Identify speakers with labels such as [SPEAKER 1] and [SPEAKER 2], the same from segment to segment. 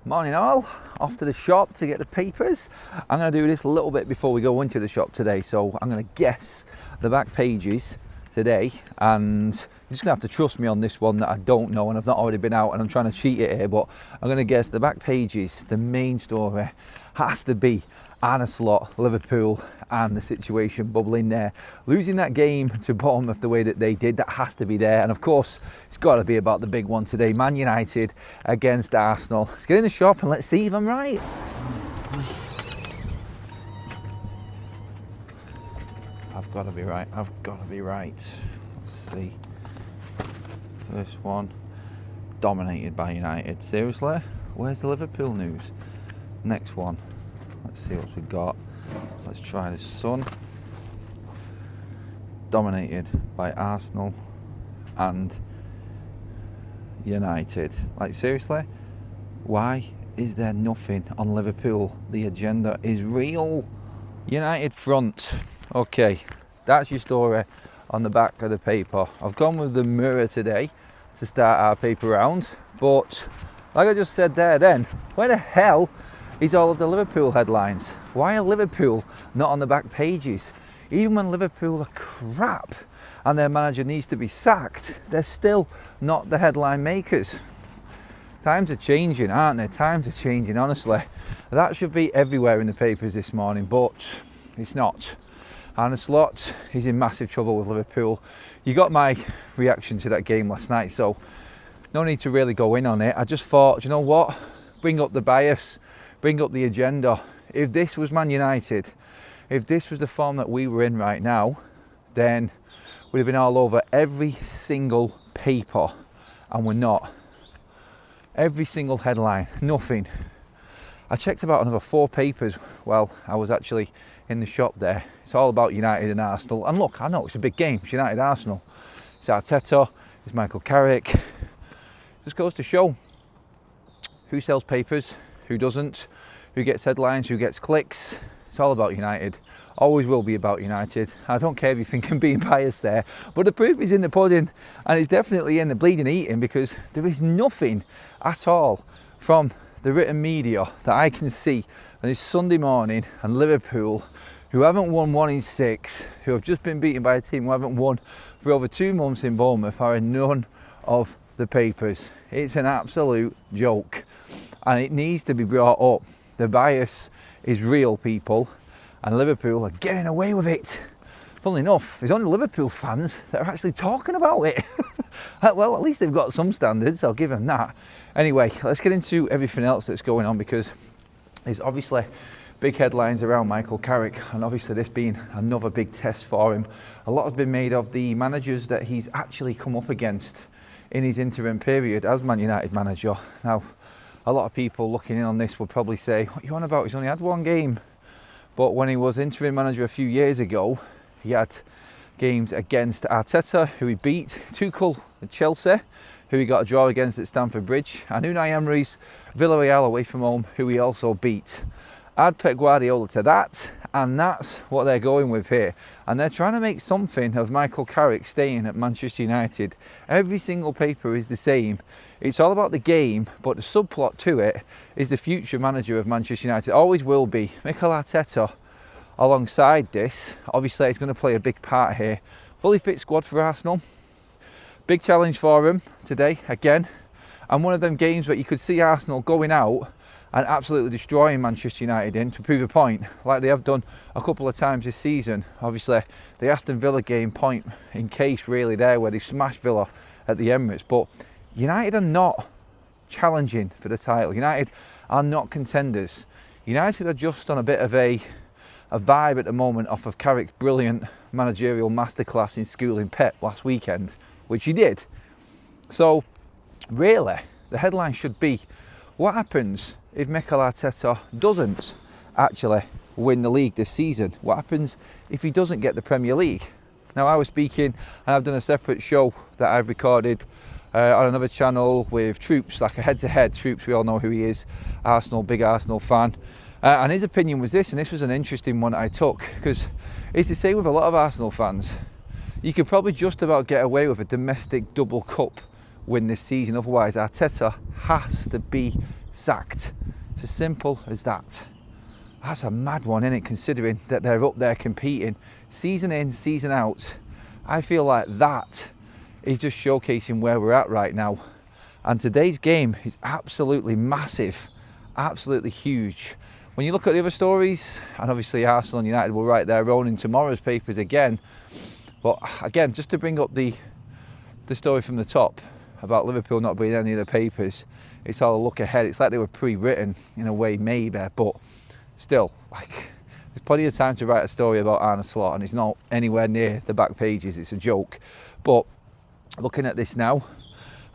[SPEAKER 1] Morning all, off to the shop to get the papers. I'm going to do this a little bit before we go into the shop today, so I'm going to guess the back pages today, and you're just going to have to trust me on this one that I don't know and I've not already been out and I'm trying to cheat it here, but I'm going to guess the back pages. The main story has to be Arne Slot, Liverpool, and the situation bubbling there. Losing that game to Bournemouth the way that they did, that has to be there. And of course, it's got to be about the big one today, Man United against Arsenal. Let's get in the shop and let's see if I'm right. I've got to be right. Let's see. First one, dominated by United. Seriously? Where's the Liverpool news? Next one. Let's see what we've got. Let's try the Sun. Dominated by Arsenal and United. Like, seriously? Why is there nothing on Liverpool? The agenda is real. United front. Okay, that's your story on the back of the paper. I've gone with the Mirror today to start our paper round, but like I just said there then, where the hell is all of the Liverpool headlines? Why are Liverpool not on the back pages? Even when Liverpool are crap and their manager needs to be sacked, they're still not the headline makers. Times are changing, aren't they? Times are changing, honestly. That should be everywhere in the papers this morning, but it's not. Arne Slot is in massive trouble with Liverpool. You got my reaction to that game last night, so no need to really go in on it. I just thought, you know what? Bring up the bias, bring up the agenda. If this was Man United, if this was the form that we were in right now, then we'd have been all over every single paper, and we're not. Every single headline, nothing. I checked about another 4 papers while I was actually in the shop there. It's all about United and Arsenal. And look, I know it's a big game. It's United-Arsenal. It's Arteta. It's Michael Carrick. Just goes to show who sells papers, who doesn't, who gets headlines, who gets clicks. It's all about United. Always will be about United. I don't care if you think I'm being biased there, but the proof is in the pudding, and it's definitely in the bleeding eating, because there is nothing at all from the written media that I can see on this Sunday morning, and Liverpool, who haven't won 1 in 6, who have just been beaten by a team who haven't won for over 2 months in Bournemouth, are in none of the papers. It's an absolute joke, and it needs to be brought up. The bias is real, people, and Liverpool are getting away with it. Funnily enough, there's only Liverpool fans that are actually talking about it. Well, at least they've got some standards, I'll give them that. Anyway, let's get into everything else that's going on, because there's obviously big headlines around Michael Carrick, and obviously this being another big test for him. A lot has been made of the managers that he's actually come up against in his interim period as Man United manager. Now, a lot of people looking in on this will probably say, what are you on about? He's only had 1 game. But when he was interim manager a few years ago, he had games against Arteta, who he beat, Tuchel at Chelsea, who he got a draw against at Stamford Bridge, and Unai Emery's Villarreal away from home, who he also beat. Add Pep Guardiola to that, and that's what they're going with here. And they're trying to make something of Michael Carrick staying at Manchester United. Every single paper is the same. It's all about the game, but the subplot to it is the future manager of Manchester United. Always will be. Mikel Arteta, alongside this, obviously it's going to play a big part here. Fully fit squad for Arsenal. Big challenge for him today, again. And one of them games where you could see Arsenal going out and absolutely destroying Manchester United in to prove a point, like they have done a couple of times this season. Obviously, the Aston Villa game, point in case really there, where they smashed Villa at the Emirates. But United are not challenging for the title. United are not contenders. United are just on a bit of a vibe at the moment off of Carrick's brilliant managerial masterclass in schooling Pep last weekend, which he did. So, really, the headline should be, what happens if Mikel Arteta doesn't actually win the league this season? What happens if he doesn't get the Premier League? Now, I was speaking, and I've done a separate show that I've recorded on another channel with Troops, like a head-to-head. Troops, we all know who he is, Arsenal, big Arsenal fan. And his opinion was this, and this was an interesting one that I took, because it's the same with a lot of Arsenal fans. You could probably just about get away with a domestic double cup win this season. Otherwise, Arteta has to be sacked. It's as simple as that. That's a mad one, isn't it, considering that they're up there competing season in, season out. I feel like that is just showcasing where we're at right now. And today's game is absolutely massive, absolutely huge. When you look at the other stories, and obviously Arsenal and United will write their own in tomorrow's papers again. But again, just to bring up the story from the top about Liverpool not being in any of the papers, it's all a look ahead. It's like they were pre-written in a way, maybe, but still, like, there's plenty of time to write a story about Arne Slot, and it's not anywhere near the back pages. It's a joke. But looking at this now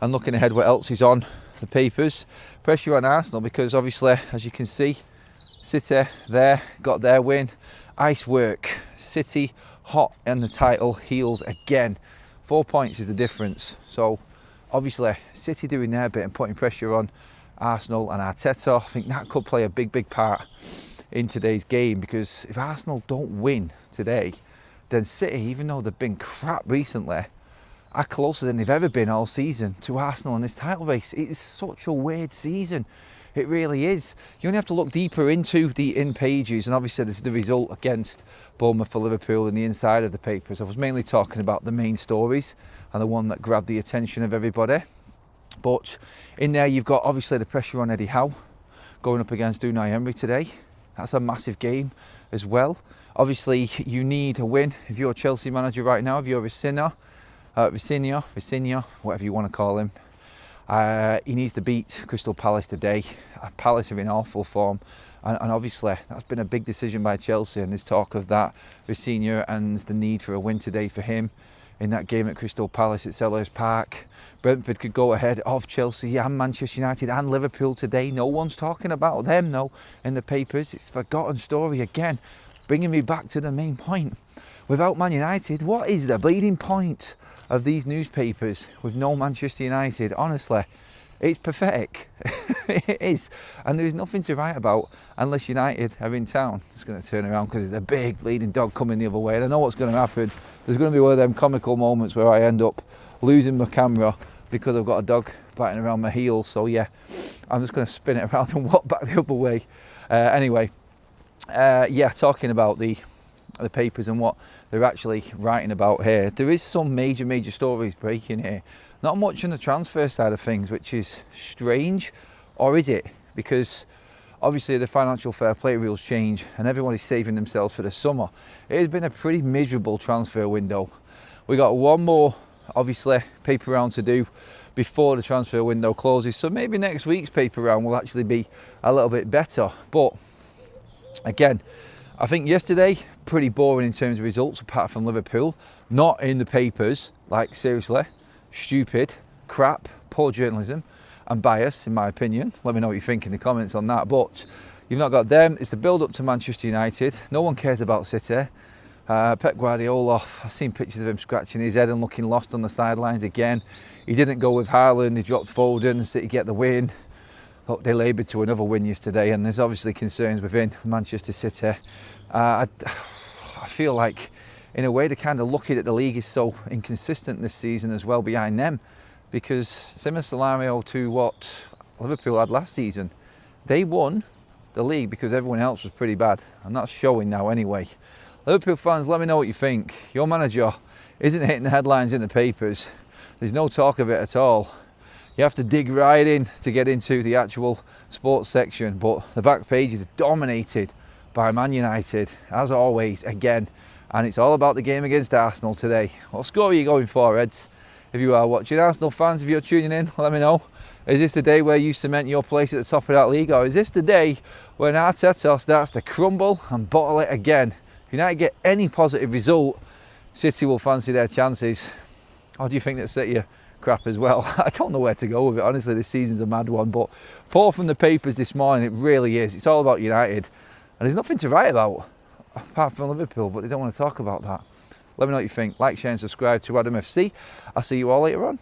[SPEAKER 1] and looking ahead, what else is on the papers? Pressure on Arsenal, because obviously, as you can see, City there got their win. Ice work. City hot in the title, heels again. 4 points is the difference. So obviously, City doing their bit and putting pressure on Arsenal and Arteta. I think that could play a big part in today's game, because if Arsenal don't win today, then City, even though they've been crap recently, are closer than they've ever been all season to Arsenal in this title race. It is such a weird season. It really is. You only have to look deeper into the in pages, and obviously this is the result against Bournemouth for Liverpool in the inside of the papers. I was mainly talking about the main stories and the one that grabbed the attention of everybody. But in there you've got obviously the pressure on Eddie Howe going up against Unai Emery today. That's a massive game as well. Obviously you need a win if you're a Chelsea manager right now, if you're Vicinha, whatever you want to call him. He needs to beat Crystal Palace today. Palace are in awful form, and obviously that's been a big decision by Chelsea, and there's talk of that Vicinha and the need for a win today for him in that game at Crystal Palace at Selhurst Park. Brentford could go ahead of Chelsea and Manchester United and Liverpool today. No one's talking about them though in the papers. It's a forgotten story again, bringing me back to the main point. Without Man United, what is the bleeding point of these newspapers with no Manchester United? Honestly, it's pathetic. It is. And there is nothing to write about unless United are in town. It's going to turn around because there's a big bleeding dog coming the other way. And I know what's going to happen. There's going to be one of them comical moments where I end up losing my camera because I've got a dog biting around my heels. So yeah, I'm just going to spin it around and walk back the other way. Anyway, talking about the papers and what they're actually writing about here, there is some major stories breaking here. Not much on the transfer side of things, which is strange, or is it? Because obviously the financial fair play rules change and everybody's saving themselves for the summer. It has been a pretty miserable transfer window. We got one more obviously paper round to do before the transfer window closes, so maybe next week's paper round will actually be a little bit better. But again, I think yesterday, pretty boring in terms of results, apart from Liverpool. Not in the papers, like seriously, stupid, crap, poor journalism and bias, in my opinion. Let me know what you think in the comments on that. But you've not got them. It's the build-up to Manchester United. No one cares about City. Pep Guardiola, I've seen pictures of him scratching his head and looking lost on the sidelines again. He didn't go with Haaland, he dropped Foden, City get the win. Look, they laboured to another win yesterday, and there's obviously concerns within Manchester City. I feel like, in a way, they're kind of lucky that the league is so inconsistent this season as well behind them, because similar scenario to what Liverpool had last season. They won the league because everyone else was pretty bad, and that's showing now anyway. Liverpool fans, let me know what you think. Your manager isn't hitting the headlines in the papers. There's no talk of it at all. You have to dig right in to get into the actual sports section, but the back pages are dominated by Man United, as always, again. And it's all about the game against Arsenal today. What score are you going for, Reds? If you are watching, Arsenal fans, if you're tuning in, let me know. Is this the day where you cement your place at the top of that league, or is this the day when Arteta starts to crumble and bottle it again? If United get any positive result, City will fancy their chances. Or do you think that City are crap as well? I don't know where to go with it. Honestly, this season's a mad one. But poor from the papers this morning, it really is. It's all about United. And there's nothing to write about, apart from Liverpool, but they don't want to talk about that. Let me know what you think. Like, share and subscribe to Adam FC. I'll see you all later on.